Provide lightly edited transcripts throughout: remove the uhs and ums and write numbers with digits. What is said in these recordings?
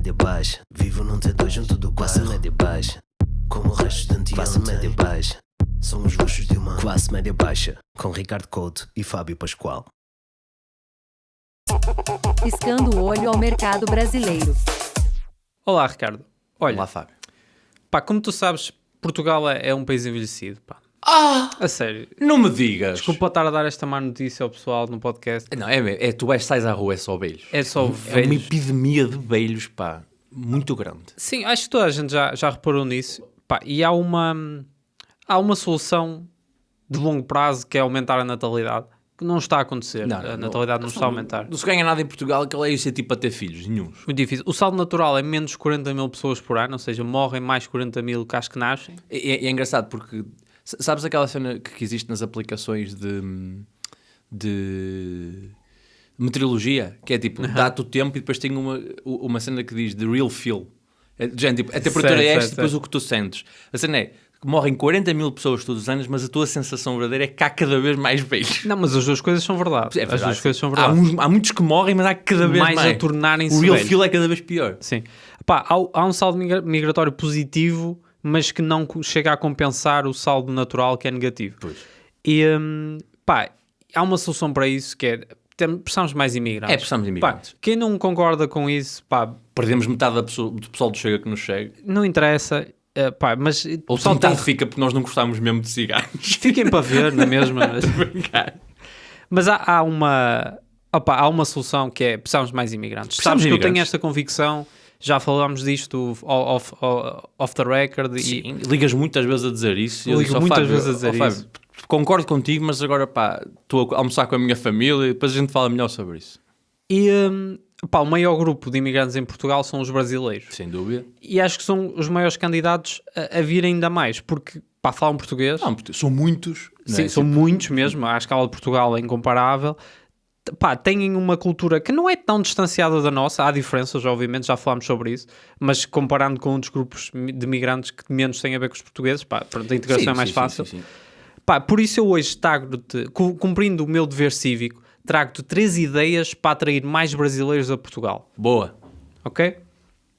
média baixa, vivo num T2 junto do classe média baixa. Como o resto de classe média baixa. São os luxos de uma classe média baixa. Com Ricardo Couto e Fábio Pascoal. Piscando o olho ao mercado brasileiro. Olá, Ricardo. Olha, Olá, Fábio. pá, como tu sabes, Portugal é um país envelhecido, pá. A sério. Não me digas. Desculpa estar a dar esta má notícia ao pessoal no podcast. Não, tu sais à rua, é só velhos. É só É uma velhos. epidemia de velhos, pá, muito grande. Sim, acho que toda a gente já reparou nisso. Pá, e há uma solução de longo prazo que é aumentar a natalidade. Que não está a acontecer. A natalidade não está a aumentar. Não se ganha nada em Portugal, que é isso é tipo a ter filhos, nenhuns. Muito difícil. O saldo natural é menos 40 mil pessoas por ano, ou seja, morrem mais 40 mil que as que nascem. É engraçado porque, sabes aquela cena que existe nas aplicações de meteorologia? Que é tipo, dá-te o tempo e depois tem uma cena que diz the real feel. Tipo, a temperatura é esta e depois o que tu sentes. A cena é, morrem 40 mil pessoas todos os anos, mas a tua sensação verdadeira é que há cada vez mais velhos. Não, mas as duas coisas são verdade. É verdade. As duas coisas são verdade. Há muitos que morrem, mas há cada vez mais. A tornarem-se O real velhos. feel é cada vez pior. Sim. Pá, há um saldo migratório positivo, mas que não chega a compensar o saldo natural que é negativo. Pois. E, pá, há uma solução para isso que é, precisamos de mais imigrantes. Precisamos de imigrantes. Pá, quem não concorda com isso, pá, Perdemos metade do pessoal do Chega que nos chega. não interessa, pá, mas o Ou pessoal metade tem... fica porque nós não gostávamos mesmo de ciganos. Fiquem para ver, não é mesmo? Mas há uma solução que é, precisamos de mais imigrantes. Precisamos Sabes de que eu tenho imigrantes. esta convicção, já falámos disto off the record. Sim, ligas muitas vezes a dizer isso. Ligo Eu disse, muitas Fábio, vezes a dizer Fábio, isso. concordo contigo, mas agora pá, estou a almoçar com a minha família e depois a gente fala melhor sobre isso. E pá, o maior grupo de imigrantes em Portugal são os brasileiros. Sem dúvida. E acho que são os maiores candidatos a vir ainda mais, porque pá, falam português. Não, são muitos. Sim, não é? são muitos mesmo. À escala de Portugal é incomparável. Pá, têm uma cultura que não é tão distanciada da nossa. Há diferenças, obviamente, já falámos sobre isso. Mas comparando com outros grupos de migrantes que menos têm a ver com os portugueses, pá, a integração Sim, é mais sim, fácil. sim. Pá, por isso eu hoje trago-te, cumprindo o meu dever cívico, trago-te 3 ideias para atrair mais brasileiros a Portugal. Boa. Ok?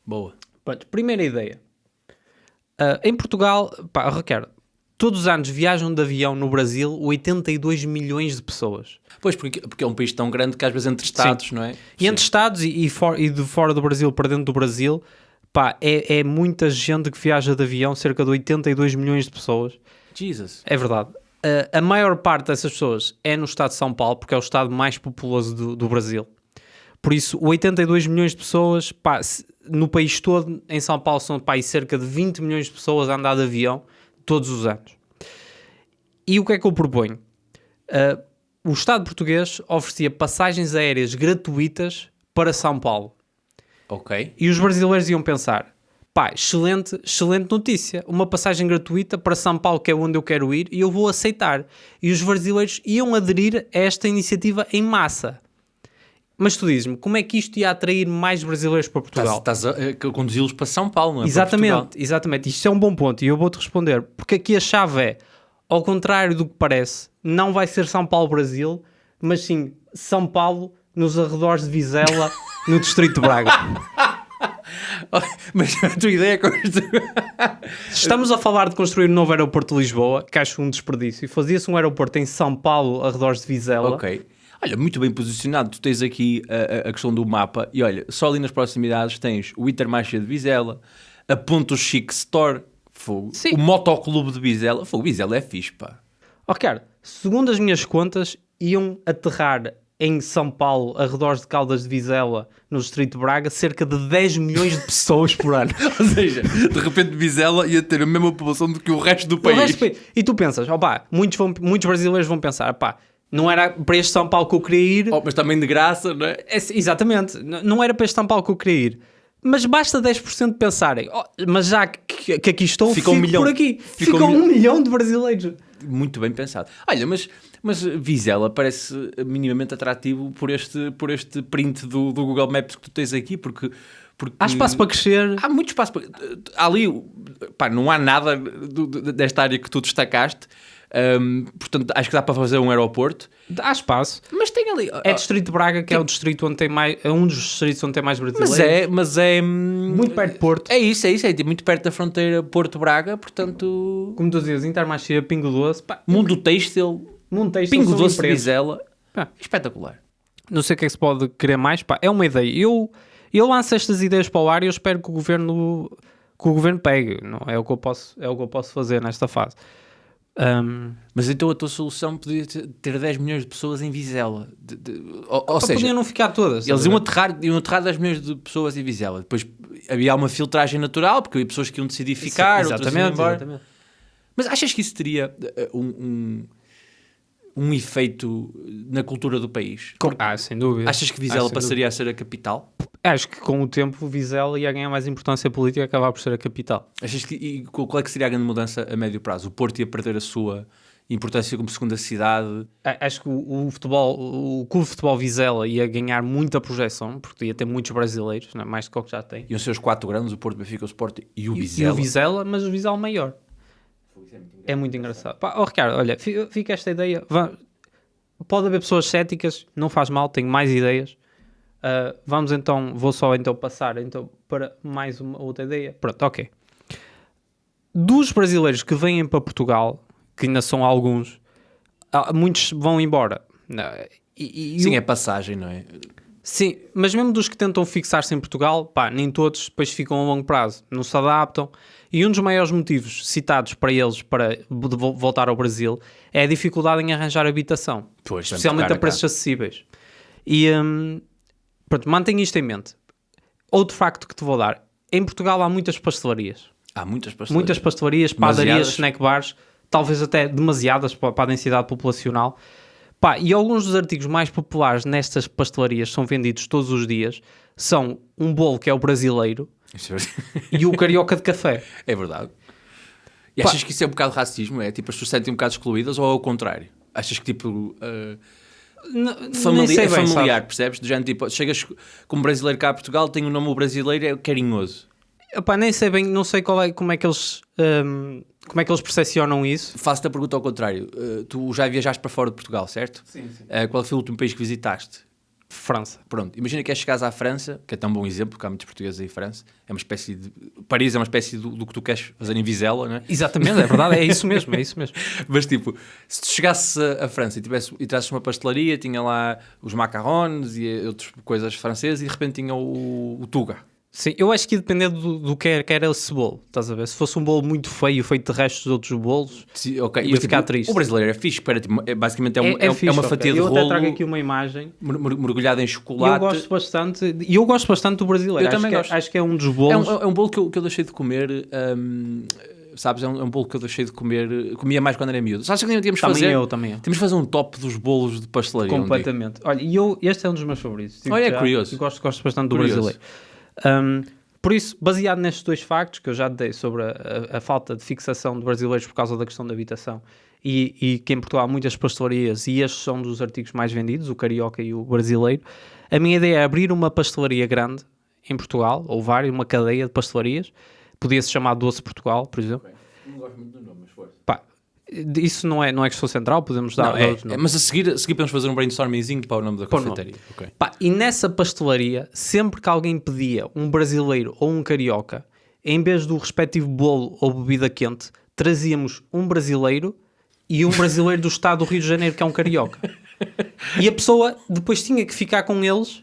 Boa. Pronto, primeira ideia. Em Portugal, pá, Ricardo, todos os anos viajam de avião no Brasil 82 milhões de pessoas. Pois, porque é um país tão grande que às vezes entre Estados, não é? E entre Estados e de fora do Brasil para dentro do Brasil, pá, é muita gente que viaja de avião, cerca de 82 milhões de pessoas. Jesus. É verdade. A maior parte dessas pessoas é no estado de São Paulo, porque é o estado mais populoso do Brasil. Por isso, 82 milhões de pessoas, pá, no país todo, em São Paulo, são pá, cerca de 20 milhões de pessoas a andar de avião todos os anos. E o que é que eu proponho? O Estado português oferecia passagens aéreas gratuitas para São Paulo. Ok. E os brasileiros iam pensar, pá, excelente notícia, uma passagem gratuita para São Paulo, que é onde eu quero ir, e eu vou aceitar. E os brasileiros iam aderir a esta iniciativa em massa. Mas tu dizes-me, como é que isto ia atrair mais brasileiros para Portugal? Estás a conduzi-los para São Paulo, não é? Exatamente. Isto é um bom ponto e eu vou-te responder. Porque aqui a chave é, ao contrário do que parece, não vai ser São Paulo-Brasil, mas sim São Paulo nos arredores de Vizela, no Distrito de Braga. Mas a tua ideia é Estamos a falar de construir um novo aeroporto de Lisboa, que acho um desperdício, e fazia-se um aeroporto em São Paulo, arredores de Vizela. Ok. Olha, muito bem posicionado. Tu tens aqui a questão do mapa e olha, só ali nas proximidades tens o Intermarché de Vizela, a Ponto Chic Store, fogo, o Motoclube de Vizela. Fogo, Vizela é fixe, pá. Cara, segundo as minhas contas, iam aterrar em São Paulo, arredores de Caldas de Vizela, no Distrito de Braga, cerca de 10 milhões de pessoas por ano. Ou seja, de repente Vizela ia ter a mesma população do que o resto do país. E tu pensas, muitos brasileiros vão pensar, não era para este São Paulo que eu queria ir. Mas também de graça, não é? Exatamente, não era para este São Paulo que eu queria ir. Mas basta 10% de pensarem, mas já que aqui estou, fico por aqui. Fica 1 milhão de brasileiros. Muito bem pensado. Olha, mas Vizela parece minimamente atrativo por este print do Google Maps que tu tens aqui, porque há espaço para crescer. Há muito espaço para... Ali, pá, não há nada desta área que tu destacaste, Portanto, acho que dá para fazer um aeroporto. Há espaço. Mas tem ali... É Distrito de Braga, que é o distrito onde tem mais... É um dos distritos onde tem mais brasileiros. Mas é... Muito perto de Porto. É isso. É muito perto da fronteira Porto-Braga, portanto... Como tu dizes, Intermarché, Pingo Doce. Pá, Mundo Têxtil, Pingo Doce de Vizela. Espetacular. Não sei o que é que se pode querer mais. Pá, é uma ideia. Eu lanço estas ideias para o ar e eu espero que o governo pegue. Não é o que eu posso fazer nesta fase. Mas então a tua solução podia ter 10 milhões de pessoas em Vizela. Ou seja, podiam não ficar todas. eles iam aterrar 10 milhões de pessoas em Vizela. Depois havia uma filtragem natural, porque havia pessoas que iam decidir ficar, outras iam embora. Exatamente. Mas achas que isso teria um efeito na cultura do país? Sem dúvida. Achas que Vizela passaria a ser a capital? Acho que com o tempo Vizela ia ganhar mais importância política e acabar por ser a capital. Achas que qual é que seria a grande mudança a médio prazo? O Porto ia perder a sua importância como segunda cidade? Acho que o Clube de Futebol Vizela ia ganhar muita projeção, porque ia ter muitos brasileiros, não é? Mais do que o que já tem. Iam ser os 4 grandes, o Porto, o Benfica, o Sport e o E Vizela. o Vizela, mas o Vizela maior. É muito engraçado. Ricardo, olha, fica esta ideia. Pode haver pessoas céticas, não faz mal, tenho mais ideias. Vou só passar para mais uma outra ideia. Pronto, ok. Dos brasileiros que vêm para Portugal, que ainda são alguns, muitos vão embora. Sim, é passagem, não é? Sim, mas mesmo dos que tentam fixar-se em Portugal, nem todos depois ficam a longo prazo, não se adaptam. E um dos maiores motivos citados para eles para voltar ao Brasil é a dificuldade em arranjar habitação, especialmente a preços acessíveis. E pronto, mantenha isto em mente. Outro facto que te vou dar: em Portugal há muitas pastelarias. Muitas pastelarias, padarias, snack bars, talvez até demasiadas para a densidade populacional. E alguns dos artigos mais populares nestas pastelarias são vendidos todos os dias. São um bolo que é o brasileiro e o carioca de café. É verdade. E achas que isso é um bocado racismo? É tipo, as pessoas se sentem um bocado excluídas ou é o contrário? Achas que tipo... familiar, percebes? Do género, tipo, chegas como brasileiro cá a Portugal, tem o nome brasileiro, é carinhoso. Nem sei bem, não sei como é que eles percepcionam isso. Faço-te a pergunta ao contrário. Tu já viajaste para fora de Portugal, certo? Sim. Qual foi o último país que visitaste? França. Pronto, imagina que chegares à França, que é tão bom exemplo, porque há muitos portugueses em França. É uma espécie de... Paris é uma espécie do que tu queres fazer em Vizela, não é? Exatamente, é verdade, é isso mesmo. Mas tipo, se tu chegasses à França e trasses uma pastelaria, tinha lá os macarons e outras coisas francesas e de repente tinha o Tuga. Sim, eu acho que ia depender do que era esse bolo, estás a ver? Se fosse um bolo muito feio, feito de restos dos outros bolos, sim, okay. ia ficar triste. O brasileiro é fixe, basicamente fixe, uma fatia de rolo. Eu até trago aqui uma imagem mergulhada em chocolate. Eu gosto bastante do brasileiro. Eu também gosto. Acho que é um dos bolos. É um bolo que eu deixei de comer... sabes, é um bolo que eu deixei de comer, comia mais quando era miúdo. Sabes que tínhamos também fazer? Também eu. Temos de fazer um top dos bolos de pastelaria. Completamente. Olha, este é um dos meus favoritos. Olha, é curioso. Gosto bastante do brasileiro. Por isso, baseado nestes dois factos que eu já te dei sobre a falta de fixação de brasileiros por causa da questão da habitação e que em Portugal há muitas pastelarias e estes são dos artigos mais vendidos, o carioca e o brasileiro, a minha ideia é abrir uma pastelaria grande em Portugal, ou uma cadeia de pastelarias. Podia-se chamar Doce Portugal, por exemplo. Okay. Não gosto muito do nome, mas força. Isso não é questão central, podemos dar outros nomes. Mas a seguir podemos fazer um brainstormingzinho para o nome da cafeteria. Okay. E nessa pastelaria, sempre que alguém pedia um brasileiro ou um carioca, em vez do respectivo bolo ou bebida quente, trazíamos um brasileiro e um brasileiro do estado do Rio de Janeiro, que é um carioca. E a pessoa depois tinha que ficar com eles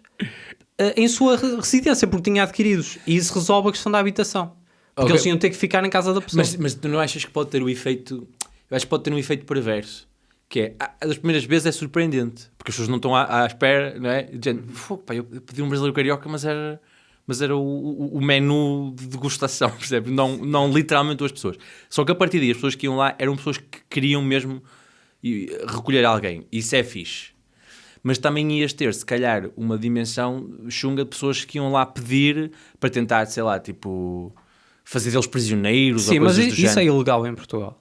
em sua residência, porque tinha adquiridos. E isso resolve a questão da habitação. Porque eles iam ter que ficar em casa da pessoa. Mas tu não achas que pode ter o efeito... Eu acho que pode ter um efeito perverso, que é, as primeiras vezes é surpreendente, porque as pessoas não estão à espera, não é? Eu pedi um brasileiro carioca, mas era o menu de degustação, percebe? Não literalmente duas pessoas. Só que a partir daí as pessoas que iam lá eram pessoas que queriam mesmo recolher alguém. Isso é fixe. Mas também ias ter, se calhar, uma dimensão chunga de pessoas que iam lá pedir para tentar, sei lá, tipo, fazer deles prisioneiros. Sim, ou coisas mas do género. Isso é ilegal em Portugal.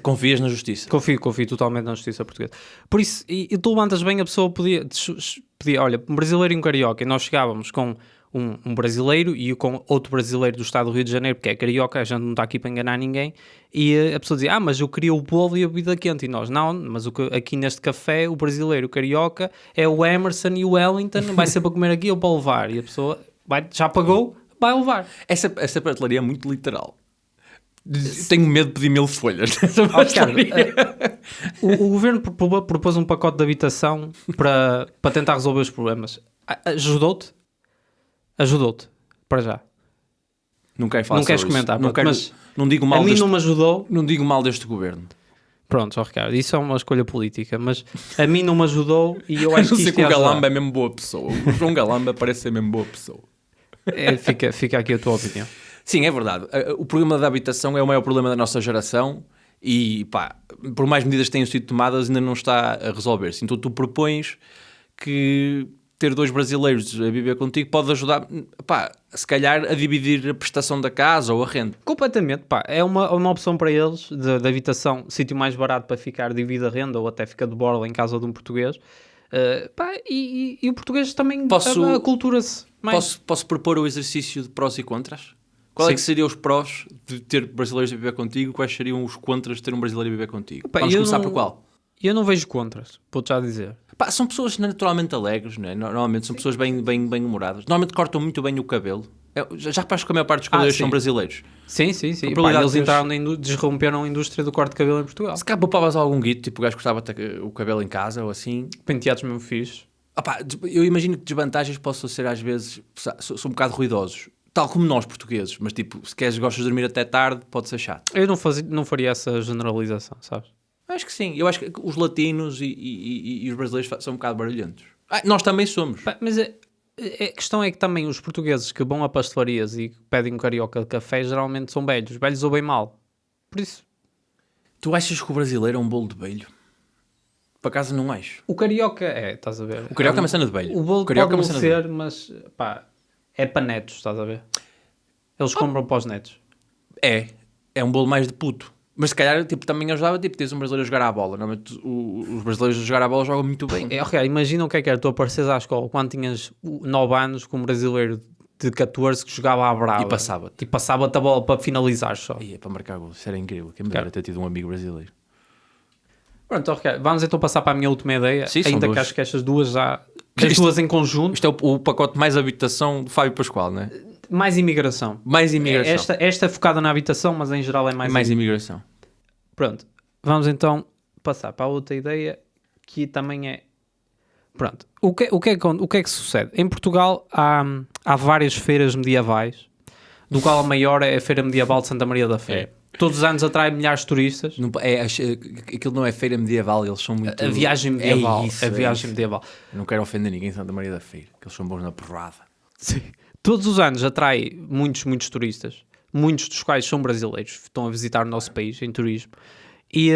Confias na justiça? Confio totalmente na justiça portuguesa. Por isso, e tu levantas bem, a pessoa podia olha, um brasileiro e um carioca, e nós chegávamos com um brasileiro e com outro brasileiro do estado do Rio de Janeiro, porque é carioca, a gente não está aqui para enganar ninguém, e a pessoa dizia, mas eu queria o bolo e a bebida quente, e nós, não, mas aqui neste café, o brasileiro, o carioca, é o Emerson e o Wellington, vai ser para comer aqui ou para levar, e a pessoa já pagou, vai levar. Essa prateleria é muito literal. Tenho medo de pedir 1000 folhas. O governo propôs um pacote de habitação para tentar resolver os problemas. Ajudou-te? Ajudou-te, para já. Não quero falar não queres sobre comentar, isso. mas não digo mal a mim não me ajudou. Não digo mal deste governo. Pronto, Ricardo, isso é uma escolha política, mas a mim não me ajudou e eu acho não que sei isto que o ia ajudar. Galamba é mesmo boa pessoa. O João Galamba parece ser mesmo boa pessoa. Fica aqui a tua opinião. Sim, é verdade. O problema da habitação é o maior problema da nossa geração e, pá, por mais medidas que tenham sido tomadas, ainda não está a resolver-se. Então tu propões que ter 2 brasileiros a viver contigo pode ajudar, pá, se calhar a dividir a prestação da casa ou a renda. Completamente, pá. É uma opção para eles de habitação, sítio mais barato para ficar, divide a renda ou até fica de borla em casa de um português. Pá, e o português também acultura-se mais. Posso propor o exercício de prós e contras? Qual é que seriam os prós de ter brasileiros a viver contigo? Quais seriam os contras de ter um brasileiro a viver contigo? Pá, vamos começar por qual? Eu não vejo contras, vou-te já dizer. Pá, são pessoas naturalmente alegres, né? Normalmente são pessoas bem humoradas. Normalmente cortam muito bem o cabelo. Já reparaste que a maior parte dos cabeleireiros são brasileiros? Sim. Pá, eles entraram desromperam a indústria do corte de cabelo em Portugal. Se calhar poupavas algum guito, tipo o gajo gostava de ter o cabelo em casa ou assim. Penteados mesmo fixos. Pá, eu imagino que desvantagens possam ser às vezes, são um bocado ruidosos. Tal como nós portugueses, mas tipo, se gostas de dormir até tarde, pode ser chato. Eu não faria essa generalização, sabes? Acho que sim. Eu acho que os latinos e os brasileiros são um bocado barulhentos. Nós também somos. Pá, mas a questão é que também os portugueses que vão a pastelarias e pedem um carioca de café geralmente são velhos. Velhos ou bem mal. Por isso... Tu achas que o brasileiro é um bolo de velho? Por acaso não acho. O carioca estás a ver? O carioca é uma cena de velho. O bolo pode não ser, mas pá, é para netos, estás a ver? Eles compram para os netos. É um bolo mais de puto. Mas se calhar tipo, também ajudava, tipo, tens um brasileiro a jogar à bola. Normalmente os brasileiros a jogar à bola jogam muito bem. Ok, imagina o que era tu apareceres à escola quando tinhas 9 anos com um brasileiro de 14 que jogava à brava. E passava-te a bola para finalizar só. E para marcar gol. Isso era incrível. Quem me dera ter tido um amigo brasileiro. Pronto, ok. Vamos então passar para a minha última ideia. Sim, ainda que acho que estas duas já... As duas em conjunto. Isto é o pacote mais habitação de Fábio Pascoal, não é? Mais imigração. Esta é focada na habitação, mas em geral é mais imigração. Pronto. Vamos então passar para a outra ideia, que também é... Pronto. O que é que sucede? Em Portugal há várias feiras medievais, do qual a maior é a Feira Medieval de Santa Maria da Feira. Todos os anos atrai milhares de turistas. Aquilo não é feira medieval, eles são muito... A viagem medieval. Medieval. Eu não quero ofender ninguém em Santa Maria da Feira, que eles são bons na porrada. Sim. Todos os anos atrai muitos turistas, muitos dos quais são brasileiros, estão a visitar o nosso país em turismo. E,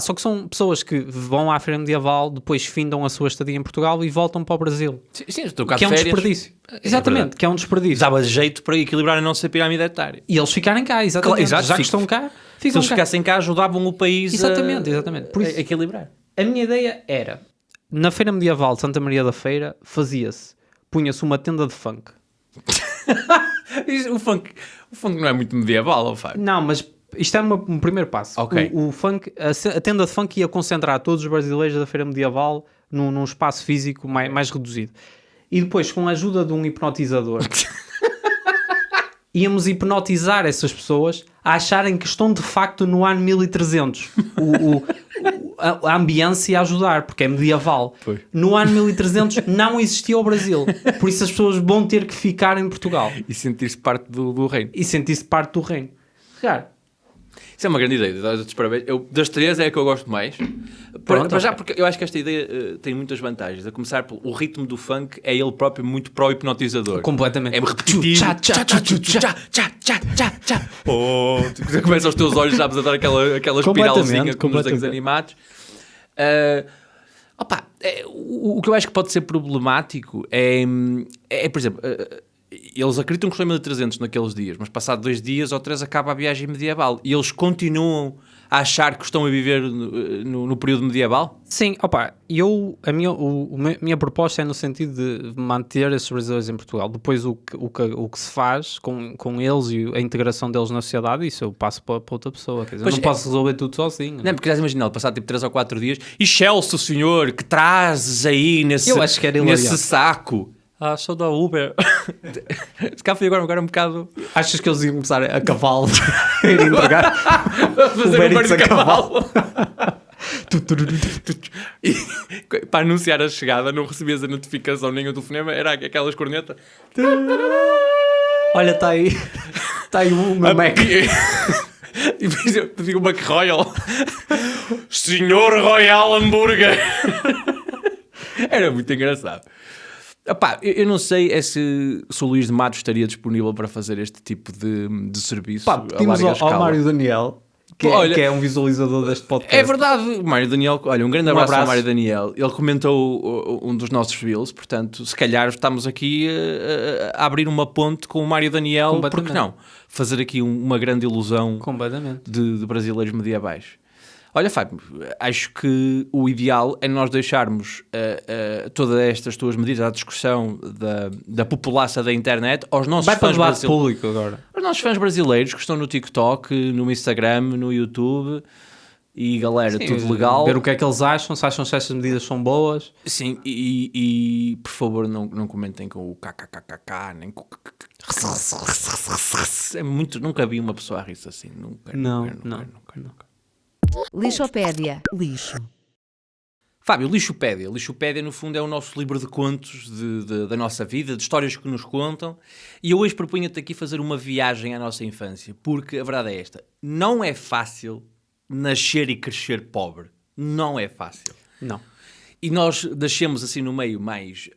só que são pessoas que vão à Feira Medieval, depois findam a sua estadia em Portugal e voltam para o Brasil. Sim, que é um desperdício. Exatamente, que é um desperdício. Dava jeito para equilibrar a nossa pirâmide etária. E eles ficarem cá, exatamente. Exato, já que estão cá, ficam se eles ficassem cá, ajudavam o país exatamente. Por isso, a equilibrar. A minha ideia era, na Feira Medieval de Santa Maria da Feira, punha-se uma tenda de funk. o funk não é muito medieval, ou faz? Não, mas isto é um primeiro passo. Okay. O funk, a tenda de funk ia concentrar todos os brasileiros da Feira Medieval num espaço físico mais reduzido. E depois, com a ajuda de um hipnotizador, íamos hipnotizar essas pessoas a acharem que estão de facto no ano 1300. A ambiência a ajudar, porque é medieval. Pois. No ano 1300 não existia o Brasil. Por isso as pessoas vão ter que ficar em Portugal. E sentir-se parte do reino. Claro. Isso é uma grande ideia. Das três é a que eu gosto mais. Para já, porque eu acho que esta ideia tem muitas vantagens. A começar pelo ritmo do funk, é ele próprio muito pró-hipnotizador. Completamente. É repetitivo. Começa os teus olhos, sabes, a dar aquela espiralzinha como nos desenhos animados. O que eu acho que pode ser problemático é por exemplo... eles acreditam que estão em 1300 naqueles dias, mas passado 2 dias ou 3 acaba a viagem medieval e eles continuam a achar que estão a viver no período medieval? Sim, opa, minha proposta é no sentido de manter esses brasileiros em Portugal. Depois o que se faz com eles e a integração deles na sociedade, isso eu passo para outra pessoa. Quer dizer, eu não posso resolver tudo sozinho. Não, porque já imaginar, passar tipo 3 ou 4 dias, e Chelsea, senhor, que trazes aí nesse, Eu acho que era nesse hilariante. saco? Ah, sou da Uber. Se cá fui agora um bocado... Achas que eles iam começar a cavalo a ir entregar? fazer Uber um barulho Eats a de cavalo. E para anunciar a chegada, não recebias a notificação nem o telefonema, era aquelas cornetas. Olha, está aí uma Mac. E depois eu pedi o McRoyal. Senhor Royal Hambúrguer. Era muito engraçado. Epá, eu não sei se o Luís de Matos estaria disponível para fazer este tipo de serviço. Pá, a pedimos larga escala. ao Mário Daniel, que é um visualizador deste podcast. É verdade, o Mário Daniel, olha, um grande abraço ao abraço. Mário Daniel. Ele comentou um dos nossos reels, portanto, se calhar estamos aqui a abrir uma ponte com o Mário Daniel, porque não? Fazer aqui uma grande ilusão Completamente. de brasileiros medievais. Olha, Fábio, acho que o ideal é nós deixarmos todas estas tuas medidas à discussão da população da internet aos nossos Vai para o fãs debate brasileiros. público agora. Os nossos fãs brasileiros que estão no TikTok, no Instagram, no YouTube e galera, Sim, tudo legal. Ver o que é que eles acham, se acham que estas medidas são boas. Sim, e por favor não comentem com o kkkk, nem com é muito, nunca vi uma pessoa a rir assim, nunca. Lixopédia. Lixo. Fábio, Lixopédia. Lixopédia, no fundo, é o nosso livro de contos da nossa vida, de histórias que nos contam. E eu hoje proponho-te aqui fazer uma viagem à nossa infância, porque a verdade é esta. Não é fácil nascer e crescer pobre. Não é fácil. Não. E nós nascemos assim no meio mais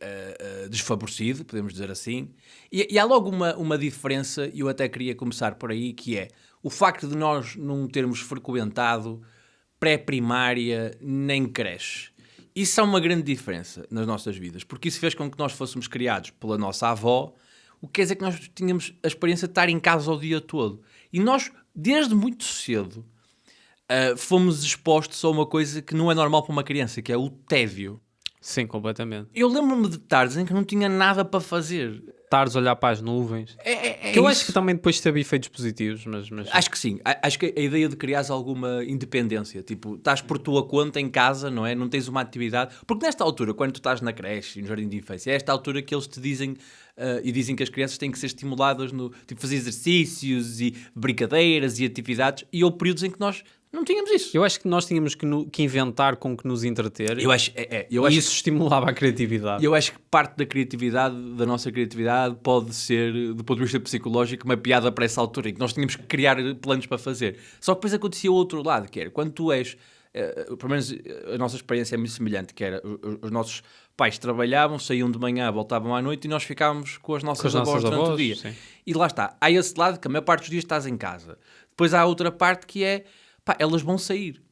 desfavorecido, podemos dizer assim. E há logo uma diferença, e eu até queria começar por aí, que é o facto de nós não termos frequentado pré-primária nem creche. Isso é uma grande diferença nas nossas vidas, porque isso fez com que nós fôssemos criados pela nossa avó, o que quer dizer que nós tínhamos a experiência de estar em casa o dia todo. E nós, desde muito cedo, fomos expostos a uma coisa que não é normal para uma criança, que é o tédio. Sim, completamente. Eu lembro-me de tardes em que não tinha nada para fazer. Tardes, olhar para as nuvens. É Eu isso. acho que também depois teve efeitos positivos, mas... Acho que sim. Acho que a ideia de criares alguma independência, tipo, estás por tua conta em casa, não é? Não tens uma atividade. Porque nesta altura, quando tu estás na creche, no jardim de infância, é esta altura que eles te dizem e dizem que as crianças têm que ser estimuladas no tipo, fazer exercícios e brincadeiras e atividades, e houve períodos em que nós não tínhamos isso. Eu acho que nós tínhamos que inventar com que nos entreter. Eu acho E isso estimulava a criatividade. Eu acho que parte da criatividade, da nossa criatividade, pode ser, do ponto de vista psicológico, uma piada para essa altura, em que nós tínhamos que criar planos para fazer. Só que depois acontecia o outro lado, que era, quando tu és, pelo menos a nossa experiência é muito semelhante, que era, os nossos pais trabalhavam, saíam de manhã, voltavam à noite, e nós ficávamos com as nossas avós durante o dia. Sim. E lá está. Há esse lado que a maior parte dos dias estás em casa. Depois há a outra parte que é, pá, elas vão sair.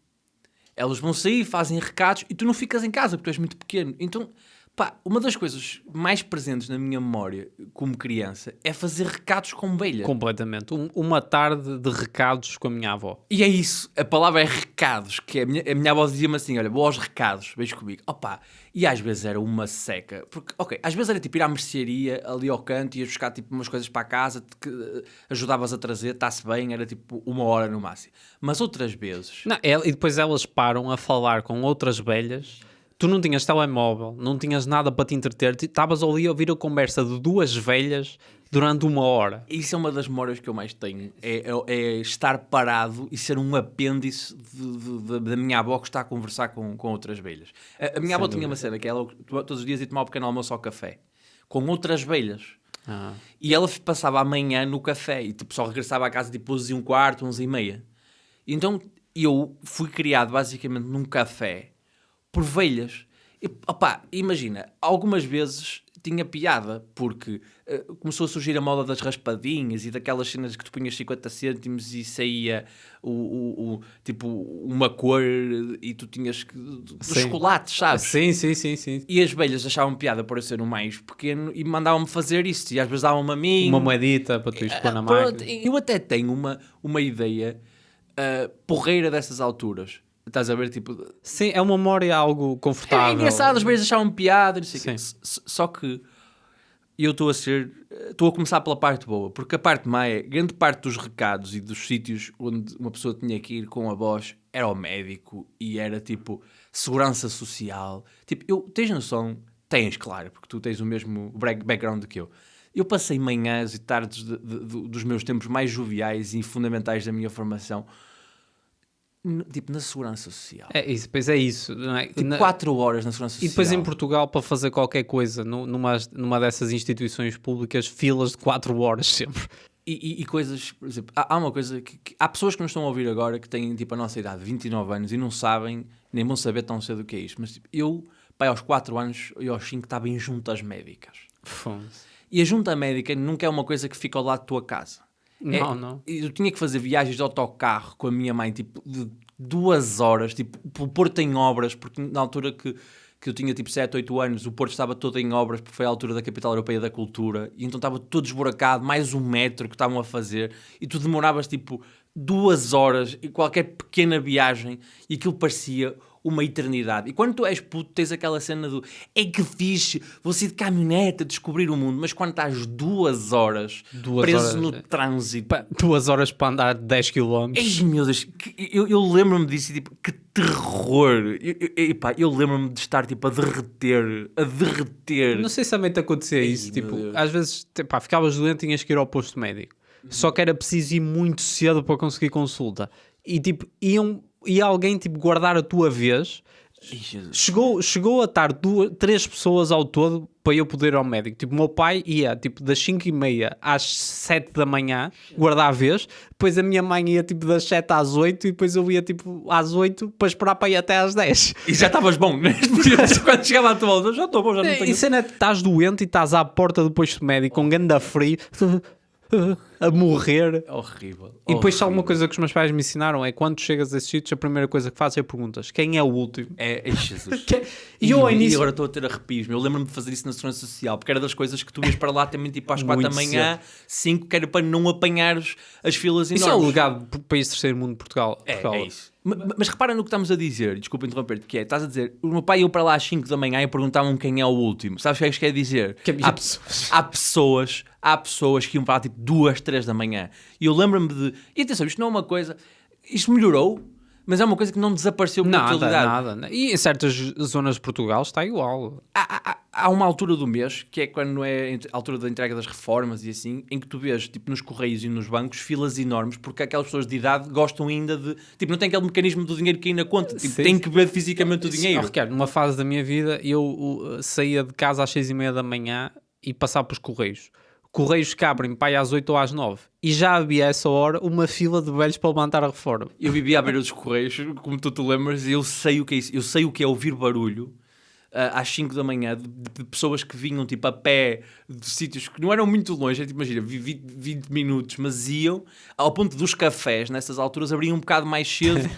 Elas vão sair, fazem recados e tu não ficas em casa porque tu és muito pequeno. Então, pá, uma das coisas mais presentes na minha memória como criança é fazer recados com ovelha. Completamente. Uma tarde de recados com a minha avó. E é isso, a palavra é recados, que a minha avó dizia-me assim, olha, vou aos recados, vejo comigo. Opa, e às vezes era uma seca, porque, ok, às vezes era tipo ir à mercearia, ali ao canto, ias buscar tipo umas coisas para a casa, que ajudavas a trazer, está-se bem, era tipo 1 hora no máximo. Mas outras vezes... Não, e depois elas param a falar com outras velhas. Tu não tinhas telemóvel, não tinhas nada para te entreter, estavas ali a ouvir a conversa de 2 velhas durante 1 hora. Isso é uma das memórias que eu mais tenho, é estar parado e ser um apêndice da minha avó que está a conversar com outras velhas. A minha avó tinha uma cena que ela todos os dias ia tomar um pequeno almoço ao café, com outras velhas. E ela passava a manhã no café e tipo, só regressava à casa tipo 11h15, 11h30. Então eu fui criado basicamente num café por velhas. E, opá, imagina, algumas vezes tinha piada, porque começou a surgir a moda das raspadinhas e daquelas cenas que tu punhas 50 cêntimos e saía tipo uma cor e tu tinhas que... Os chocolates, sabes? Sim. E as velhas achavam piada por eu ser o mais pequeno e mandavam-me fazer isso. E às vezes davam-me a mim... Uma moedita para tu expor na máquina. Eu até tenho uma ideia... porreira dessas alturas. Estás a ver, tipo... Sim, é uma memória algo confortável. É engraçado, as vezes achavam piada, não sei o quê. Sim. Só que eu estou a começar pela parte boa, porque a parte má é, grande parte dos recados e dos sítios onde uma pessoa tinha que ir com a voz era ao médico e era tipo segurança social. Tipo, tens noção? Tens, claro, porque tu tens o mesmo background que eu. Eu passei manhãs e tardes dos meus tempos mais joviais e fundamentais da minha formação tipo, na segurança social. É isso, pois é isso. Não é? Tipo, 4 horas na segurança social. E depois em Portugal, para fazer qualquer coisa, numa dessas instituições públicas, filas de 4 horas sempre. E coisas, por exemplo, há uma coisa que há pessoas que nos estão a ouvir agora que têm tipo a nossa idade, 29 anos, e não sabem, nem vão saber tão cedo o que é isto. Mas tipo, eu, pai, aos 4 anos e aos 5 estava em juntas médicas. E a junta médica nunca é uma coisa que fica ao lado da tua casa. Não. Eu tinha que fazer viagens de autocarro com a minha mãe, tipo, de 2 horas, tipo, pelo Porto em obras, porque na altura que eu tinha, tipo, 7, 8 anos, o Porto estava todo em obras, porque foi a altura da Capital Europeia da Cultura, e então estava todo esburacado, mais 1 metro que estavam a fazer, e tu demoravas, tipo, 2 horas em qualquer pequena viagem, e aquilo parecia uma eternidade. E quando tu és puto, tens aquela cena do é que fixe, vou sair de caminhonete a descobrir o mundo, mas quando estás 2 horas preso no trânsito... 2 horas para andar 10 km. Ei, meu Deus, eu lembro-me disso, tipo, que terror. Eu lembro-me de estar, tipo, a derreter. Não sei se também te acontecia isso, tipo, às vezes, pá, ficavas doente e tinhas que ir ao posto médico. Só que era preciso ir muito cedo para conseguir consulta. E, tipo, ia alguém tipo guardar a tua vez. Chegou a estar 3 pessoas ao todo para eu poder ir ao médico. Tipo, o meu pai ia tipo das 5h30 às 7 da manhã guardar a vez, depois a minha mãe ia tipo das 7 às 8 e depois eu ia tipo às 8 para esperar para ir até às 10. E já estavas bom, né? Quando chegava à tua volta, já estou bom, já não tenho... E cena, estás doente e estás à porta do posto médico com ganda frio a morrer. Horrível. E depois só uma coisa que os meus pais me ensinaram é quando chegas a esses sítios, a primeira coisa que fazes é perguntas: quem é o último? Jesus. E eu ao início... agora estou a ter arrepios. Eu lembro-me de fazer isso na segurança social, porque era das coisas que tu ias para lá também tipo às 4 da manhã, 5, que era para não apanhares as filas enormes. Isso é o legado para o país terceiro mundo de Portugal. É isso. Mas repara no que estamos a dizer, desculpa interromper-te, que é, estás a dizer, o meu pai ia para lá às 5 da manhã e perguntavam quem é o último. Sabes o que é que isto quer dizer? Há pessoas que iam para lá tipo 2, 3 da manhã. E eu lembro-me de... E atenção, isto não é uma coisa... Isto melhorou, mas é uma coisa que não desapareceu com a totalidade. Nada. E em certas zonas de Portugal está igual. Há uma altura do mês, que é quando é a altura da entrega das reformas e assim, em que tu vês, tipo, nos correios e nos bancos, filas enormes, porque aquelas pessoas de idade gostam ainda de... Tipo, não tem aquele mecanismo do dinheiro que aí na conta. Tipo, tem que ver fisicamente o dinheiro. Ricardo, numa fase da minha vida, eu saía de casa às 6h30 da manhã e passava pelos correios. Correios que abrem para aí às 8 ou às 9. E já havia a essa hora uma fila de velhos para levantar a reforma. Eu vivia à beira dos correios, como tu te lembras, e eu sei o que é isso. Eu sei o que é ouvir barulho às 5 da manhã de pessoas que vinham tipo a pé de sítios que não eram muito longe, tipo, imagina, 20 minutos, mas iam ao ponto dos cafés, nessas alturas abriam um bocado mais cedo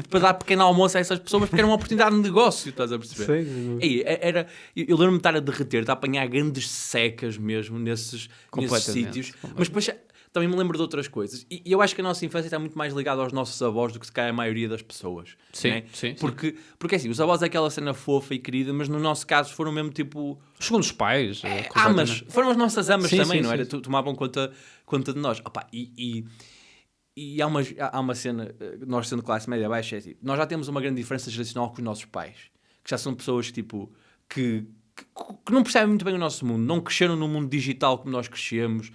para dar pequeno almoço a essas pessoas, porque era uma oportunidade de negócio, estás a perceber? Sim. Eu lembro-me de estar a derreter, de apanhar grandes secas mesmo nesses sítios, mas depois também me lembro de outras coisas. E eu acho que a nossa infância está muito mais ligada aos nossos avós do que se calhar a maioria das pessoas. Sim, né? sim. Porque assim, os avós é aquela cena fofa e querida, mas no nosso caso foram mesmo tipo... Segundo os pais. Amas. Foram as nossas amas também, sim, não era? sim. Tomavam conta de nós. Opa, e há uma cena, nós sendo classe média baixa, é tipo, nós já temos uma grande diferença geracional com os nossos pais. Que já são pessoas tipo, que não percebem muito bem o nosso mundo. Não cresceram no mundo digital como nós crescemos.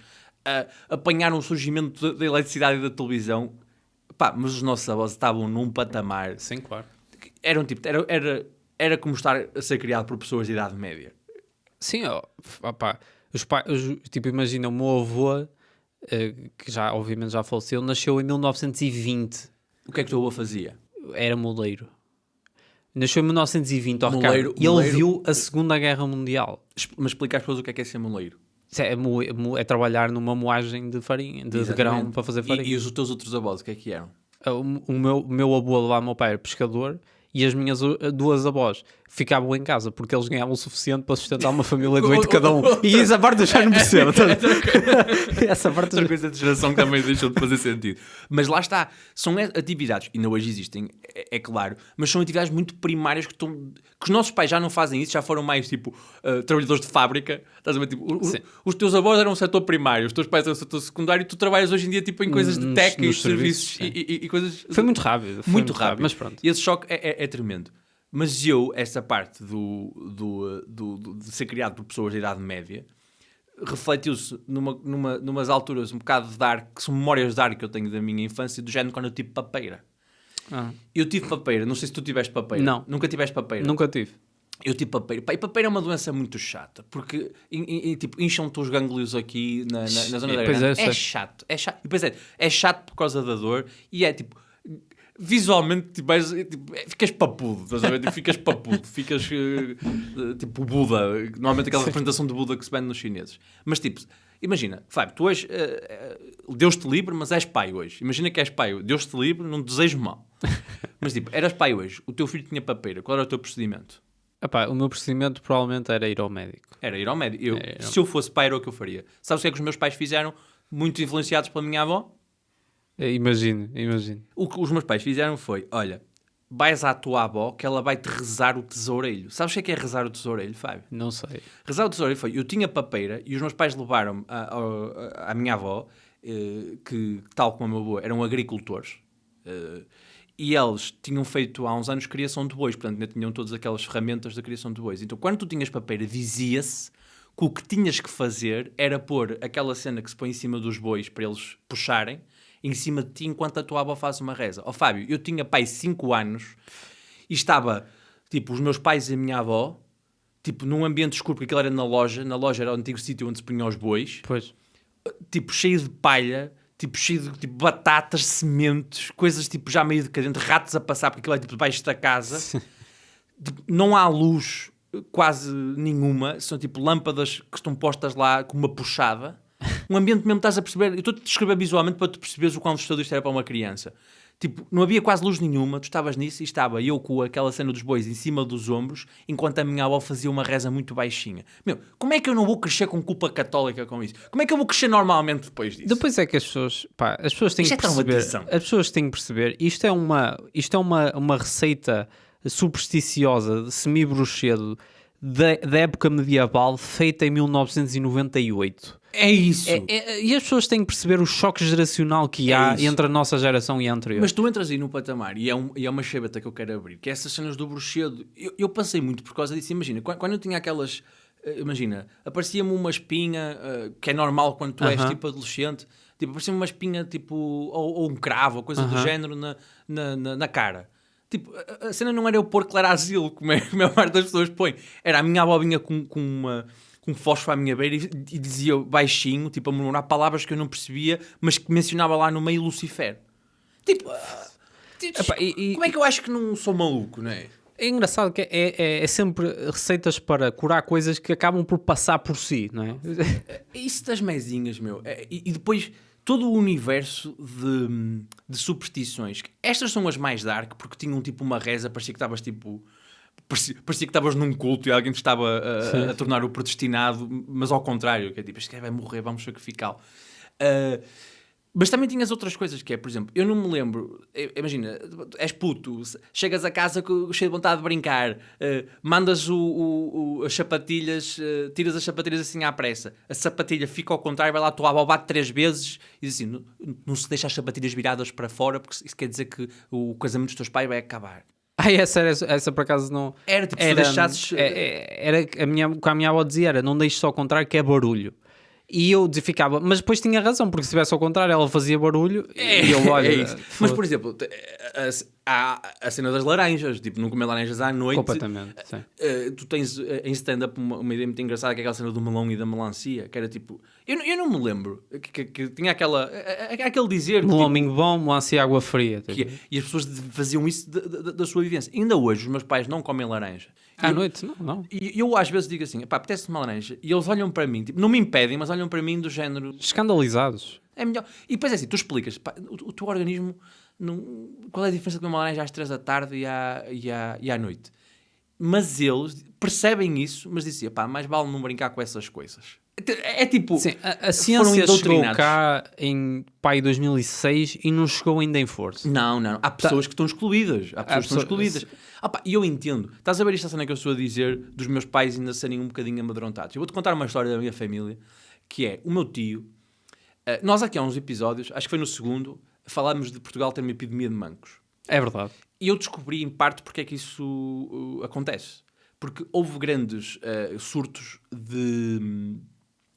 Apanharam o surgimento da eletricidade e da televisão. Pá, mas os nossos avós estavam num patamar. Sim, claro. Era como estar a ser criado por pessoas de idade média. Sim, tipo, imagina, o meu avô, que já, obviamente, já faleceu, nasceu em 1920. O que é que o teu avô fazia? Era moleiro. Nasceu em 1920, moleiro, e ele viu a Segunda Guerra Mundial. Mas explica às pessoas o que é ser moleiro. É trabalhar numa moagem de farinha, de grão para fazer farinha. E os teus outros avós, o que é que eram? O meu avô lá, meu pai, era pescador, e as minhas 2 avós ficavam em casa, porque eles ganhavam o suficiente para sustentar uma família de 8 cada um. E essa parte eu já não percebo. Essa parte outra coisa de geração que também deixou de fazer sentido. Mas lá está, são atividades, ainda hoje existem, é claro, mas são atividades muito primárias que os nossos pais já não fazem isso, já foram mais tipo trabalhadores de fábrica. Estás a ver? Tipo, os teus avós eram um setor primário, os teus pais eram um setor secundário, e tu trabalhas hoje em dia tipo, em coisas de tech e serviços e coisas. Foi muito rápido. Muito rápido. Mas pronto. E esse choque é tremendo. Mas essa parte de ser criado por pessoas da Idade Média, refletiu-se numas alturas um bocado de dark, que são memórias dark que eu tenho da minha infância, do género quando eu tive papeira. Eu tive papeira, não sei se tu tiveste papeira. Não. Nunca tiveste papeira? Nunca tive. Eu tive papeira. E papeira é uma doença muito chata, porque tipo, incham-te os gânglios aqui na zona da garganta. É chato. E depois é chato por causa da dor e é tipo... Visualmente, tipo, ficas papudo, estás a ver? Tipo, ficas papudo, ficas tipo Buda, normalmente aquela representação de Buda que se vende nos chineses. Mas tipo, imagina, Fábio, tu hoje, Deus te livre, mas és pai hoje. Imagina que és pai, Deus te livre, não te desejo mal. Mas tipo, eras pai hoje, o teu filho tinha papeira, qual era o teu procedimento? Epá, o meu procedimento provavelmente era ir ao médico. Era ir ao médico. Se eu fosse pai, era o que eu faria. Sabes o que é que os meus pais fizeram, muito influenciados pela minha avó? Imagino. O que os meus pais fizeram foi, olha, vais à tua avó que ela vai-te rezar o tesoureiro. Sabes o que é rezar o tesoureiro, Fábio? Não sei. Rezar o tesoureiro foi, eu tinha papeira e os meus pais levaram-me à minha avó, que tal como a minha avó, eram agricultores, e eles tinham feito há uns anos criação de bois, portanto ainda tinham todas aquelas ferramentas da criação de bois. Então quando tu tinhas papeira, dizia-se que o que tinhas que fazer era pôr aquela cena que se põe em cima dos bois para eles puxarem, em cima de ti enquanto a tua avó faz uma reza. Fábio, eu tinha pai 5 anos e estava, tipo, os meus pais e a minha avó, tipo, num ambiente escuro, porque aquilo era na loja era o antigo sítio onde se punham os bois, pois. Tipo, cheio de palha, tipo, cheio de tipo, batatas, sementes, coisas tipo já meio decadentes, ratos a passar, porque aquilo é tipo debaixo da casa. Tipo, não há luz quase nenhuma, são tipo lâmpadas que estão postas lá com uma puxada. Um ambiente mesmo, estás a perceber? Eu estou-te a descrever visualmente para tu perceberes o quão assustador isto era para uma criança. Tipo, não havia quase luz nenhuma, tu estavas nisso e estava eu com aquela cena dos bois em cima dos ombros, enquanto a minha avó fazia uma reza muito baixinha. Meu, como é que eu não vou crescer com culpa católica com isso? Como é que eu vou crescer normalmente depois disso? Depois é que as pessoas têm que perceber. As pessoas têm que perceber. Isto é uma receita supersticiosa, semi-bruxedo, da época medieval, feita em 1998. É isso. E as pessoas têm que perceber o choque geracional que há entre a nossa geração e a anterior. Mas tu entras aí no patamar, e é uma chaveta que eu quero abrir, que é essas cenas do bruxedo. Eu passei muito por causa disso. Imagina, quando eu tinha aquelas... Imagina, aparecia-me uma espinha, que é normal quando tu és tipo adolescente, tipo, aparecia-me uma espinha tipo, ou um cravo, ou coisa do género na cara. Tipo, a cena não era eu pôr Clarazil, como a maior parte das pessoas põe. Era a minha avó vinha com um fósforo à minha beira e dizia baixinho, tipo, a murmurar palavras que eu não percebia, mas que mencionava lá no meio Lucifer. Tipo, como é que eu acho que não sou maluco, não é? É engraçado que é sempre receitas para curar coisas que acabam por passar por si, não é? Isso das mesinhas, meu. E depois todo o universo de superstições. Estas são as mais dark, porque tinham tipo uma reza, parecia que estavas tipo... Parecia que estavas num culto e alguém te estava a tornar o predestinado, mas ao contrário, que é tipo, este cara vai morrer, vamos sacrificá-lo. Mas também tinhas outras coisas, que é, por exemplo, eu não me lembro, imagina, és puto, chegas a casa cheio de vontade de brincar, mandas as sapatilhas, tiras as sapatilhas assim à pressa, a sapatilha fica ao contrário, vai lá, a tua avó bate 3 vezes e diz assim, não se deixa as sapatilhas viradas para fora, porque isso quer dizer que o casamento dos teus pais vai acabar. Essa por acaso não... Era tipo, se deixasses... Com a minha avó dizia, não deixes ao contrário que é barulho. E eu ficava, mas depois tinha razão, porque se tivesse ao contrário, ela fazia barulho e eu, olha... isso. Mas, por exemplo, há a cena das laranjas, tipo, não comer laranjas à noite. Completamente, sim. Tu tens em stand-up uma ideia muito engraçada, que é aquela cena do melão e da melancia, que era tipo... Eu não me lembro, que tinha aquele dizer... Melão tipo, bom, melancia e água fria. Tipo. E as pessoas faziam isso da sua vivência. Ainda hoje, os meus pais não comem laranja. À noite, não. E eu às vezes digo assim, pá, apetece-me uma laranja. E eles olham para mim, tipo, não me impedem, mas olham para mim do género... Escandalizados. É melhor. E depois é assim, tu explicas, pá, o teu organismo, qual é a diferença de comer uma laranja às 3 da tarde e à noite? mas eles percebem isso, mas dizem, pá, mais vale não brincar com essas coisas. É tipo... Sim, a ciência chegou cá em 2006 e não chegou ainda em força. Não. Há pessoas que estão excluídas. E eu entendo. Estás a ver esta cena que eu estou a dizer dos meus pais ainda serem um bocadinho amadrontados. Eu vou-te contar uma história da minha família, que é o meu tio. Nós aqui há uns episódios, acho que foi no segundo, falámos de Portugal ter uma epidemia de mancos. É verdade. E eu descobri em parte porque é que isso acontece. Porque houve grandes surtos de...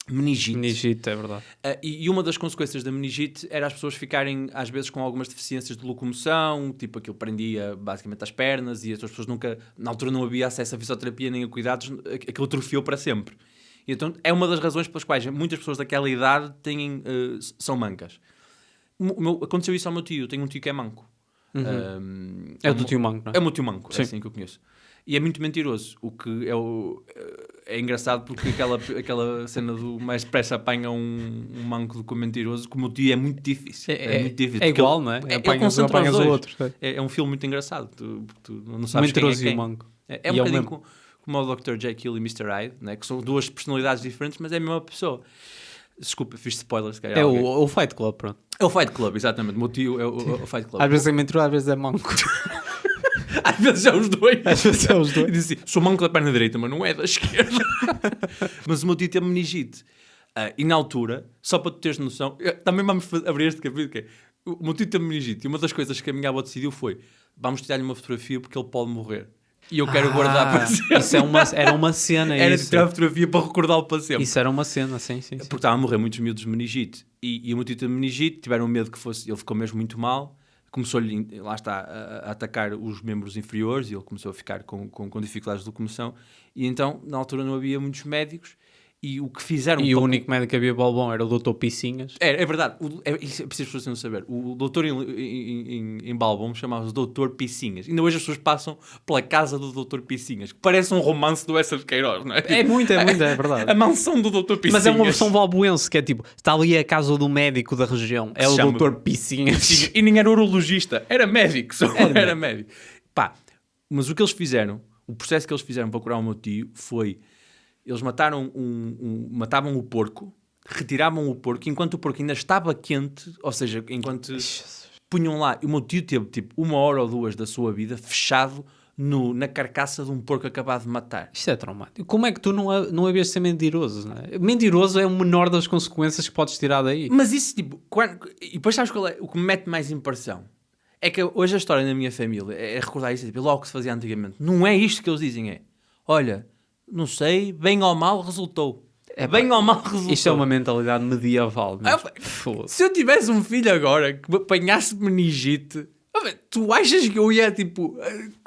meningite. Meningite, é verdade. E uma das consequências da meningite era as pessoas ficarem, às vezes, com algumas deficiências de locomoção, tipo aquilo prendia basicamente as pernas e as pessoas nunca, na altura não havia acesso à fisioterapia nem a cuidados, aquilo atrofiou para sempre. E então é uma das razões pelas quais muitas pessoas daquela idade são mancas. Aconteceu isso ao meu tio, eu tenho um tio que é manco. É do tio manco, não é? É o meu tio manco, Sim. é assim que eu conheço. E é muito mentiroso, o que é engraçado porque aquela cena do mais depressa apanha um manco do que o mentiroso, como o tio é muito difícil. Muito difícil. É igual, não é? Apanhas o outro. É um filme muito engraçado, tu não sabes mentiroso quem é e o manco. É um bocadinho como o Dr. Jekyll e Mr. Hyde, né? Que são duas personalidades diferentes, mas é a mesma pessoa. Desculpa, fiz spoilers. É o Fight Club, pronto. É o Fight Club, exatamente. O meu tio é o Fight Club. Às vezes é mentiroso, às vezes é manco. Às vezes é os dois. Às vezes é os dois. E diz assim, sou manco da perna direita, mas não é da esquerda. Mas o meu tio teve meningite. E na altura, só para tu teres noção, também vamos abrir este capítulo, que é, o meu tio teve meningite, e uma das coisas que a minha avó decidiu foi, vamos tirar-lhe uma fotografia porque ele pode morrer. E eu quero guardar para sempre. Isso era uma cena. Era tirar a fotografia para recordá-lo para sempre. Isso era uma cena, sim. Porque estavam a morrer muitos miúdos de meningite. E o meu tio teve meningite, tiveram medo que fosse, ele ficou mesmo muito mal. Começou-lhe, lá está, a atacar os membros inferiores e ele começou a ficar com dificuldades de locomoção. E então, na altura, não havia muitos médicos. E o que fizeram... E o único médico que havia Balbão era o Dr. Pissinhas. É verdade. Isso é preciso as pessoas não saber. O doutor em Balbão chamava-se Dr. Pissinhas. Ainda hoje as pessoas passam pela casa do Dr. Pissinhas, que parece um romance do Essa de Queiroz, não é? É muito, é verdade. A mansão do Dr. Pissinhas. Mas é uma versão balboense, que é tipo, está ali a casa do médico da região. É o Dr. Pissinhas. E nem era urologista, era médico. Era médico. Pá, mas o que eles fizeram, o processo que eles fizeram para curar o meu tio foi... Eles matavam o porco, retiravam o porco, enquanto o porco ainda estava quente, ou seja, enquanto punham lá. O meu tio teve tipo 1 hora ou 2 da sua vida fechado na carcaça de um porco acabado de matar. Isto é traumático. Como é que tu não havias de ser mentiroso? Não é? Mentiroso é o menor das consequências que podes tirar daí. Mas isso, tipo, e depois sabes qual é o que me mete mais impressão? É que hoje a história da minha família é recordar isso, tipo, logo que se fazia antigamente. Não é isto que eles dizem, é olha. Não sei, bem ou mal resultou. Bem ou mal resultou. Isto é uma mentalidade medieval. Se eu tivesse um filho agora que apanhasse meningite, tu achas que eu ia, tipo,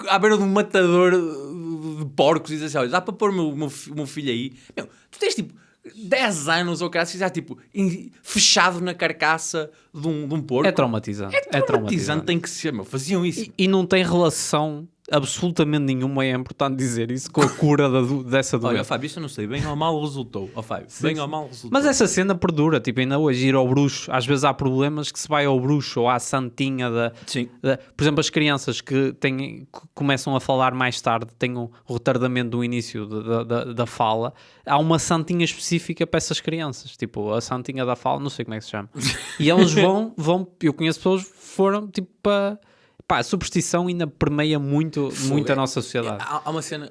à beira de um matador de porcos e dizer assim, olha, dá para pôr o meu filho aí? Meu, tu tens, tipo, 10 anos ou cara, já, tipo, fechado na carcaça de um porco. É traumatizante. É traumatizante, tem que ser, meu. Faziam isso. E não tem relação... absolutamente nenhuma, é importante dizer isso, com a cura dessa doença. Olha, Fábio, isso eu não sei, bem ou mal resultou. Fábio, bem ou mal resultou. Mas essa cena perdura, tipo, ainda hoje ir ao bruxo, às vezes há problemas que se vai ao bruxo ou à santinha por exemplo, as crianças que começam a falar mais tarde, têm um retardamento do início da fala, há uma santinha específica para essas crianças, tipo, a santinha da fala, não sei como é que se chama. E eles vão eu conheço pessoas que foram, tipo, para... Pá, a superstição ainda permeia muito a nossa sociedade. Há uma cena,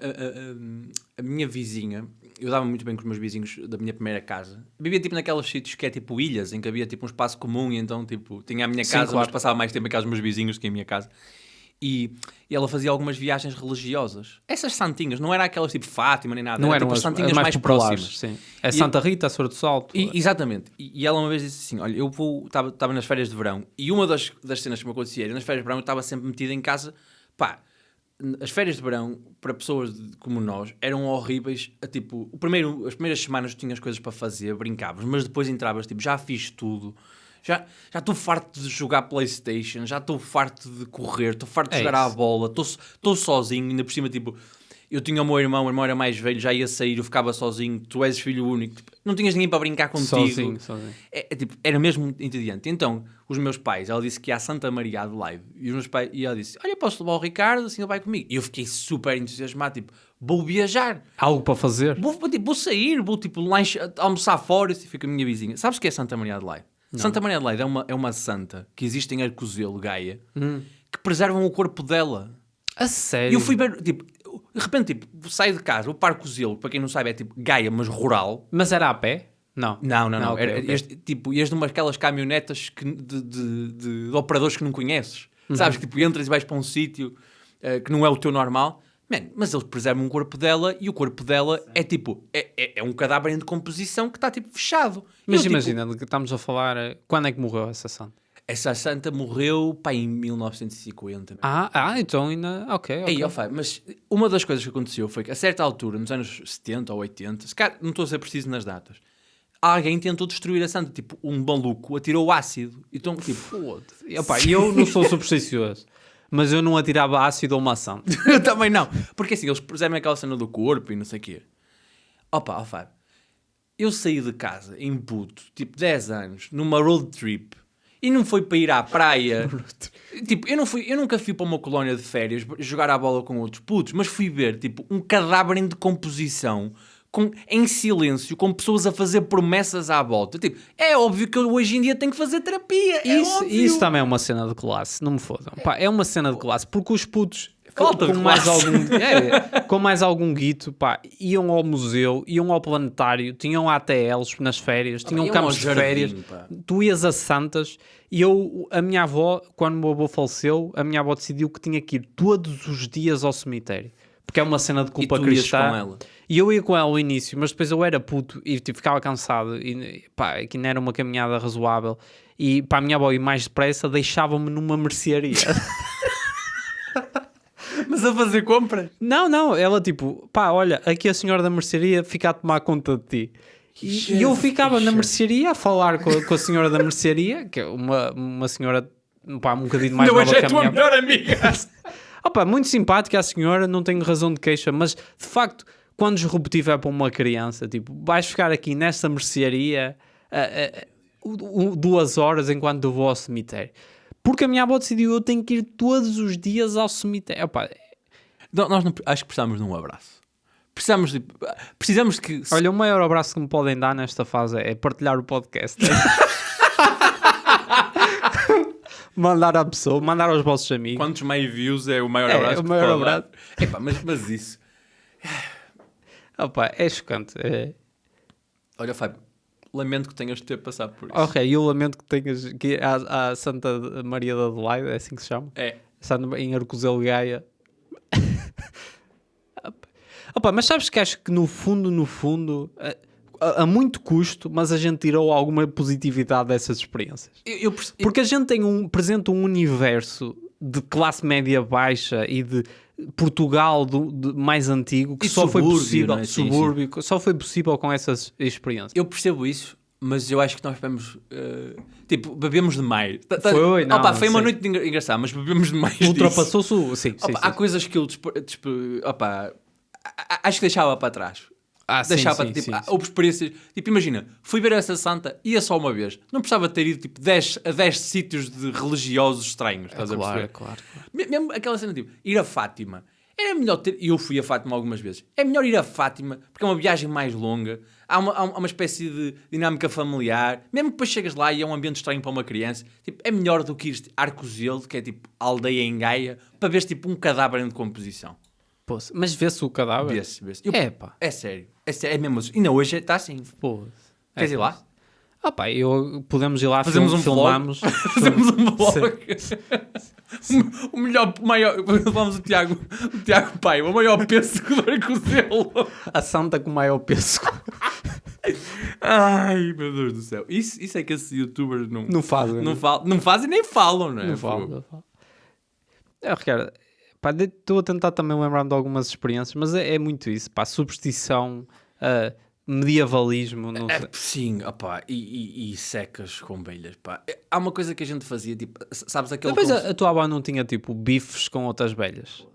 a minha vizinha, eu dava muito bem com os meus vizinhos da minha primeira casa. Vivia tipo naqueles sítios que é tipo ilhas, em que havia tipo um espaço comum e então tipo, tinha a minha casa, claro. Mas passava mais tempo em casa dos meus vizinhos que em minha casa. E ela fazia algumas viagens religiosas. Essas santinhas, não era aquelas tipo Fátima nem nada. Não eram tipo, as santinhas mais próximas. Sim. É Santa Rita, a Senhora do Salto. Exatamente. E ela uma vez disse assim, olha, eu estava nas férias de verão e uma das cenas que me acontecia era nas férias de verão eu estava sempre metido em casa. Pá, as férias de verão, para pessoas como nós, eram horríveis. Tipo, as primeiras semanas tu tinhas coisas para fazer, brincavas, mas depois entravas, tipo, já fiz tudo. Já estou farto de jogar PlayStation, já estou farto de correr, estou farto de jogar à bola, estou sozinho, ainda por cima, tipo... eu tinha o meu irmão era mais velho, já ia sair, eu ficava sozinho, tu és filho único, tipo, não tinhas ninguém para brincar contigo. Sozinho. Tipo, era mesmo entediante. Então, os meus pais, ela disse que ia à Santa Maria de Live, e ela disse, olha, posso levar o Ricardo, assim ele vai comigo. E eu fiquei super entusiasmado, tipo, vou viajar. Algo para fazer? Vou sair, vou tipo lanche, almoçar fora, e fica a minha vizinha. Sabes o que é Santa Maria de Live? Santa Maria de Live é uma santa que existe em Arcozelo, Gaia, que preservam o corpo dela. A sério? E eu fui ver, tipo, de repente, tipo, saio de casa, o Parque Cozelo, para quem não sabe, é tipo Gaia, mas rural. Mas era a pé? Não. Não. Okay, Era okay. ias numa aquelas caminhonetas de operadores que não conheces. Sabes, que tipo, entras e vais para um sítio que não é o teu normal. Man, mas eles preservam o corpo dela e o corpo dela é tipo, é um cadáver em decomposição que está tipo fechado. Mas eu, imagina, que estamos a falar, quando é que morreu essa santa? Essa santa morreu, pá, em 1950. Então ainda, ok. Ei, mas uma das coisas que aconteceu foi que a certa altura, nos anos 70 ou 80, se calhar, não estou a ser preciso nas datas, alguém tentou destruir a santa, tipo, um maluco atirou ácido. Então, tipo, Foda-se. E eu não sou supersticioso, mas eu não atirava ácido a uma santa. eu também não. Porque assim, eles preservam aquela cena do corpo e não sei o quê. Eu saí de casa em puto, tipo 10 anos, numa road trip, e não foi para ir à praia. Tipo, eu nunca fui para uma colónia de férias jogar a bola com outros putos, mas fui ver, tipo, um cadáver em decomposição, em silêncio, com pessoas a fazer promessas à volta. Tipo, é óbvio que eu hoje em dia tenho que fazer terapia. Isso também é uma cena de classe, não me fodam. Pá, é uma cena de classe, porque os putos Falta de com mais algum guito, pá, iam ao museu, iam ao planetário, tinham ATLs nas férias, tinham campos de férias, tu ias a Santas, e a minha avó, quando o meu avô faleceu, a minha avó decidiu que tinha que ir todos os dias ao cemitério, porque é uma cena de culpa cristã. Com ela. E eu ia com ela ao início, mas depois eu era puto e tipo, ficava cansado, e pá, que não era uma caminhada razoável, e para a minha avó ir mais depressa, deixava-me numa mercearia. Mas a fazer compras? Não, ela tipo, pá, olha, aqui a senhora da mercearia fica a tomar conta de ti. E eu ficava na mercearia a falar com a senhora da mercearia, que é uma senhora, pá, um bocadinho mais nova que a minha. Não, é a tua melhor amiga. Opa, muito simpática a senhora, não tenho razão de queixa, mas de facto, quando disruptivo é para uma criança, tipo, vais ficar aqui nesta mercearia 2 horas enquanto eu vou ao cemitério. Porque a minha avó decidiu, eu tenho que ir todos os dias ao cemitério. Opa, nós não, acho que precisamos de um abraço. Precisamos de que... Olha, o maior abraço que me podem dar nesta fase é partilhar o podcast. Mandar à pessoa, mandar aos vossos amigos. Quantos mais views é o maior abraço? O maior abraço. Epá, mas isso... Opa, é chocante. Olha, Fábio, lamento que tenhas de ter passado por isso. Ok, eu lamento que tenhas que ir à Santa Maria da Adelaide, é assim que se chama? É. Em Arcozelo, Gaia. Opa, mas sabes que acho que no fundo, a muito custo, mas a gente tirou alguma positividade dessas experiências. Porque a gente apresenta um universo de classe média baixa e de Portugal mais antigo que só foi possível, né? subúrbio, só foi possível com essas experiências. Eu percebo isso, mas eu acho que nós bebemos demais. Foi uma noite engraçada, mas bebemos demais. Ultrapassou-se sim. Há coisas que eu acho que deixava para trás. Houve experiências, tipo, imagina, fui ver essa santa, ia só uma vez, não precisava ter ido tipo 10 sítios de religiosos estranhos, estás a perceber? Claro. Mesmo aquela cena, tipo, ir a Fátima, era melhor e eu fui a Fátima algumas vezes, é melhor ir a Fátima, porque é uma viagem mais longa, há uma espécie de dinâmica familiar, mesmo que depois chegas lá e é um ambiente estranho para uma criança, tipo, é melhor do que ir a Arcozelo, que é tipo aldeia em Gaia, para veres tipo um cadáver em decomposição. Poxa, mas vê-se o cadáver? Vê-se. É sério. É mesmo assim. Ainda hoje está assim. Queres ir lá? Podemos ir lá, fazemos filmamos. Fazemos um vlog. O maior... Vamos o Tiago Pai, o maior pêssego do Arcozelo. A santa com o maior pêssego. Ai, meu Deus do céu. Isso é que esses youtubers não fazem. Não fazem nem falam, não é? Não falam. Ricardo... Estou a tentar também lembrar-me de algumas experiências, mas é muito isso, superstição, medievalismo, não sei. Sim, e secas com abelhas, Há uma coisa que a gente fazia, tipo, sabes aquele... Depois a tua avó não tinha, tipo, bifes com outras abelhas?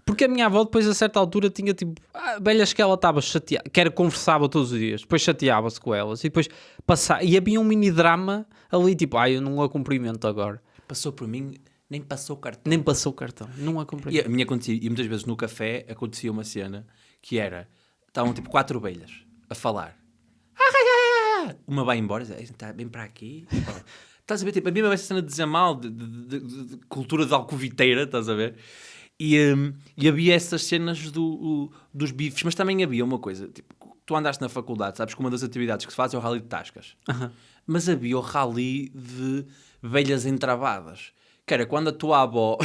Porque a minha avó depois a certa altura tinha tipo velhas que ela estava chateada, que era conversava todos os dias, depois chateava-se com elas e depois passava, e havia um mini drama ali tipo, eu não a cumprimento agora. Passou por mim, nem passou o cartão. Nem passou o cartão, não a E cumprimento. a minha acontecia, e muitas vezes no café acontecia uma cena que era, estavam tipo 4 ovelhas a falar. Uma vai embora, está bem para aqui. Estás a ver, tipo, a mesma cena de dizer mal, de cultura de alcoviteira, estás a ver? E havia essas cenas dos bifes, mas também havia uma coisa, tipo, tu andaste na faculdade, sabes que uma das atividades que se faz é o rally de tascas. Mas havia o rally de velhas entravadas, que era quando a tua avó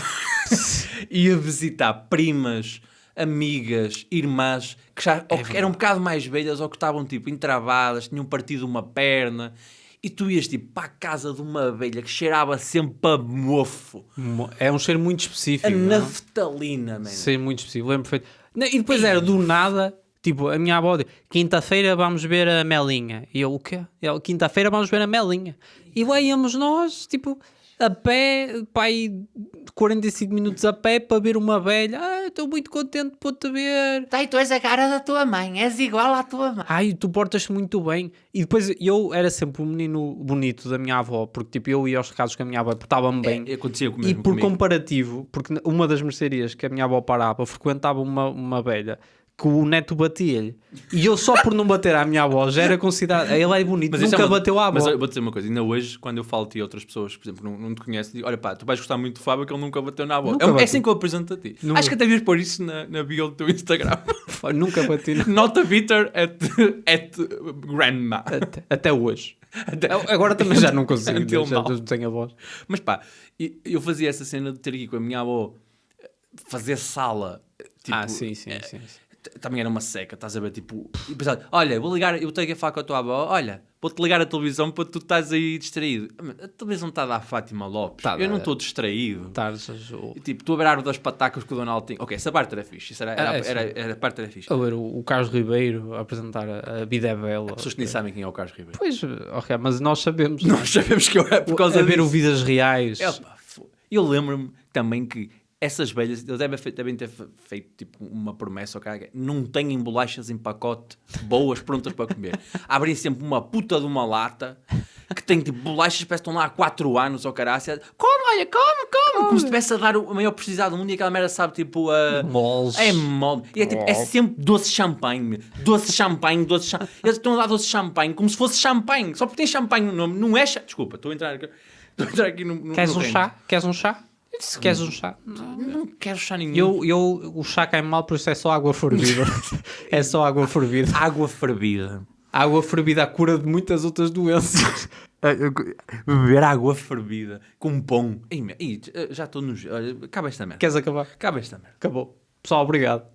ia visitar primas, amigas, irmãs, que já ou que eram um bocado mais velhas ou que estavam tipo entravadas, tinham partido uma perna, e tu ias tipo para a casa de uma velha que cheirava sempre a mofo. É um cheiro muito específico. A não? naftalina, man. Sim, muito específico, lembro perfeito. Não, e depois era do nada, tipo, a minha avó, quinta-feira vamos ver a Melinha. E eu, o quê? Ela, quinta-feira vamos ver a Melinha. E lá íamos nós, tipo, a pé, pai, 45 minutos a pé para ver uma velha. Estou muito contente por te ver. Tá, e tu és a cara da tua mãe, és igual à tua mãe. Tu portas-te muito bem. E depois eu era sempre o menino bonito da minha avó, porque tipo, eu ia aos recados com a minha avó, portava-me bem. Acontecia comigo. E por comparativo, porque uma das mercearias que a minha avó parava, frequentava uma velha que o neto batia-lhe. E eu só por não bater à minha avó já era considerado. Ele é bonito, isso nunca bateu à avó. Mas eu vou dizer uma coisa, ainda hoje, quando eu falo a ti a outras pessoas, por exemplo, não te conhecem, digo, olha pá, tu vais gostar muito do Fábio que ele nunca bateu na avó. Nunca É bateu. assim que eu apresento a ti. Nunca. Acho que até devias pôr isso na bio do teu Instagram. Nunca bati. Not a bitter at grandma. Até hoje. Agora também já não consigo, Until já now. tenho a voz. Mas pá, eu fazia essa cena de ter aqui com a minha avó, fazer sala. Tipo, Sim. Também era uma seca, estás a ver, tipo... E pensava, olha, vou ligar, eu tenho que falar com a tua avó, olha, vou-te ligar a televisão para tu estás aí distraído. A televisão está a dar Fátima Lopes, eu não estou distraído. E, tipo, estou a ver a árvore das patacas que o Donald tinha. Ok, essa parte era fixe, isso era a parte era fixe. A ver o Carlos Ribeiro a apresentar a Vida é Bela. As pessoas que nem sabem quem é o Carlos Ribeiro. Pois, ok, mas nós sabemos. Nós sabemos que é por causa a ver disso. o Vidas Reais. Eu lembro-me também que essas velhas, eles devem ter feito tipo uma promessa, okay? Não têm bolachas em pacote boas, prontas para comer. Abrem sempre uma puta de uma lata que tem tipo bolachas, parece que estão lá há 4 anos, ou caraça. Come. Como se estivesse a dar a maior precisidade do mundo e aquela merda sabe tipo Moles. É mole. E é tipo, é sempre doce champanhe. Doce champanhe. Eles estão a dar doce champanhe como se fosse champanhe. Só porque tem champanhe no nome. Não é chá. Desculpa, estou a entrar aqui no Queres no um reino. chá? Queres um chá? Queres um chá? Não quero chá nenhum. O chá cai mal, por isso é só água fervida. É só água fervida. Água fervida. Água fervida a cura de muitas outras doenças. Beber água fervida com pão. Já estou no... Acaba esta merda. Queres acabar? Acaba esta merda. Acabou. Pessoal, obrigado.